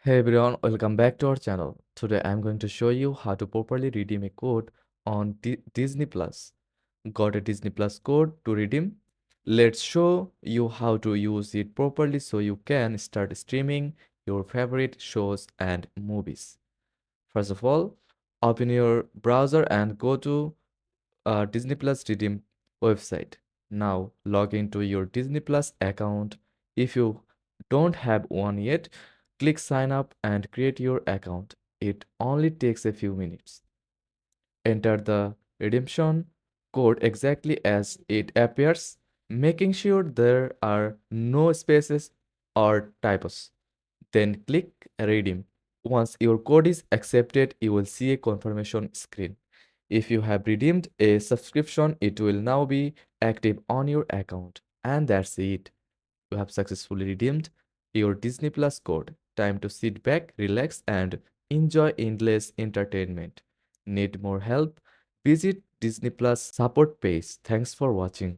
Hey everyone, welcome back to our channel. Today I'm going to show you how to properly redeem a code on Disney Plus. Got a Disney Plus code to redeem? Let's show you how to use it properly so you can start streaming your favorite shows and movies. First of all, open your browser and go to Disney Plus redeem website. Now log into your Disney Plus account. If you don't have one yet, click sign up and create your account. It only takes a few minutes. Enter the redemption code exactly as it appears, making sure there are no spaces or typos. Then click redeem. Once your code is accepted, you will see a confirmation screen. If you have redeemed a subscription, it will now be active on your account. And that's it. You have successfully redeemed your Disney Plus code. Time to sit back, relax, and enjoy endless entertainment. Need more help? Visit Disney Plus support page. Thanks for watching.